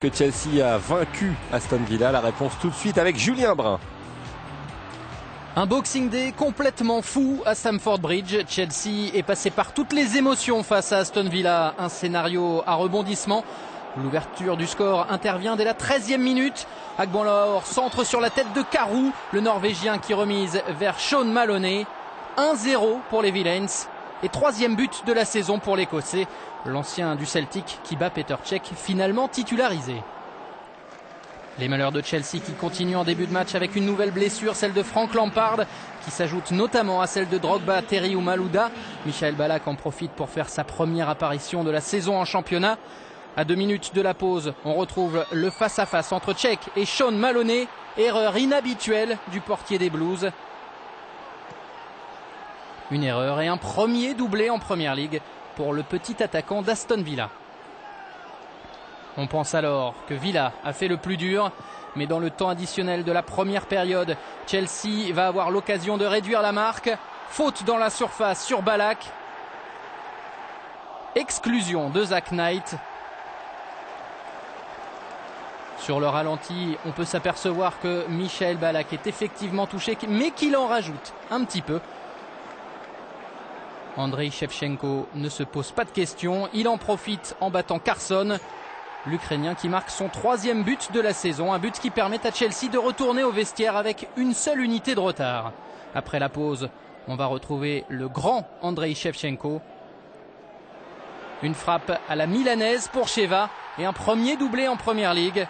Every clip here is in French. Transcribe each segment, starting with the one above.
Que Chelsea a vaincu Aston Villa. La réponse tout de suite avec Julien Brun. Un Boxing Day complètement fou à Stamford Bridge. Chelsea est passé par toutes les émotions face à Aston Villa. Un scénario à rebondissement. L'ouverture du score intervient dès la 13e minute. Agbonlahor centre sur la tête de Karou, le Norvégien qui remise vers Sean Maloney. 1-0 pour les Villains et 3e but de la saison pour l'Écossais. L'ancien du Celtic qui bat Petr Cech, finalement titularisé. Les malheurs de Chelsea qui continuent en début de match avec une nouvelle blessure, celle de Frank Lampard, qui s'ajoute notamment à celle de Drogba, Terry ou Malouda. Michael Ballack en profite pour faire sa première apparition de la saison en championnat. À 2 minutes de la pause, on retrouve le face-à-face entre Cech et Sean Maloney. Erreur inhabituelle du portier des Blues. Une erreur et un premier doublé en Première Ligue pour le petit attaquant d'Aston Villa. On pense alors que Villa a fait le plus dur, mais dans le temps additionnel de la première période, Chelsea va avoir l'occasion de réduire la marque. Faute dans la surface sur Ballack. Exclusion de Zak Knight. Sur le ralenti, on peut s'apercevoir que Michael Ballack est effectivement touché, mais qu'il en rajoute un petit peu. Andrei Shevchenko ne se pose pas de questions. Il en profite en battant Carson, l'Ukrainien qui marque son 3e but de la saison. Un but qui permet à Chelsea de retourner au vestiaire avec une seule unité de retard. Après la pause, on va retrouver le grand Andrei Shevchenko. Une frappe à la milanaise pour Sheva et un premier doublé en Première Ligue.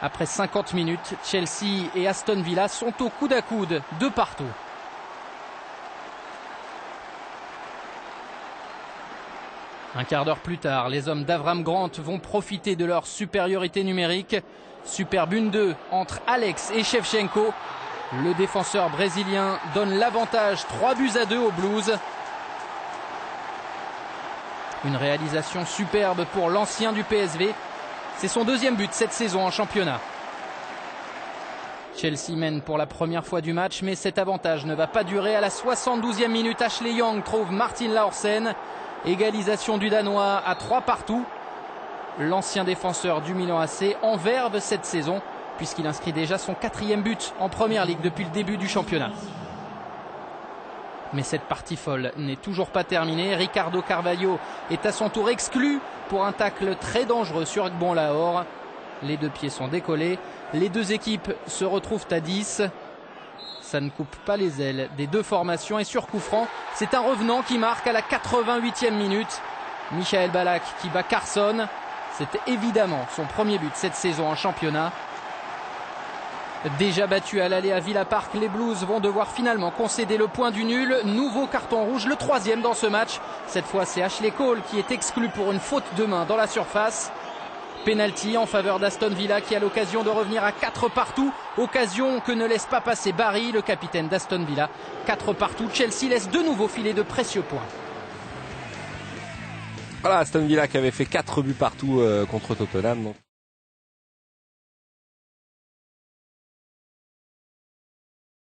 Après 50 minutes, Chelsea et Aston Villa sont au coude à coude, de partout. Un quart d'heure plus tard, les hommes d'Avram Grant vont profiter de leur supériorité numérique. Superbe 1-2 entre Alex et Shevchenko. Le défenseur brésilien donne l'avantage 3-2 aux Blues. Une réalisation superbe pour l'ancien du PSV. C'est son 2e but cette saison en championnat. Chelsea mène pour la première fois du match, mais cet avantage ne va pas durer. À la 72e minute, Ashley Young trouve Martin Laursen. Égalisation du Danois à 3-3. L'ancien défenseur du Milan AC en verve cette saison, puisqu'il inscrit déjà son 4e but en Première Ligue depuis le début du championnat. Mais cette partie folle n'est toujours pas terminée. Ricardo Carvalho est à son tour exclu pour un tacle très dangereux sur Agbonlahor. Les deux pieds sont décollés. Les deux équipes se retrouvent à 10. Ça ne coupe pas les ailes des deux formations. Et sur coup franc, c'est un revenant qui marque à la 88e minute. Michael Ballack qui bat Carson. C'était évidemment son premier but cette saison en championnat. Déjà battu à l'aller à Villa Park, les Blues vont devoir finalement concéder le point du nul. Nouveau carton rouge, le 3e dans ce match. Cette fois, c'est Ashley Cole qui est exclu pour une faute de main dans la surface. Penalty en faveur d'Aston Villa qui a l'occasion de revenir à 4-2. Occasion que ne laisse pas passer Barry, le capitaine d'Aston Villa. 4-2. Chelsea laisse de nouveau filer de précieux points. Voilà, Aston Villa qui avait fait 4 buts partout contre Tottenham. Donc.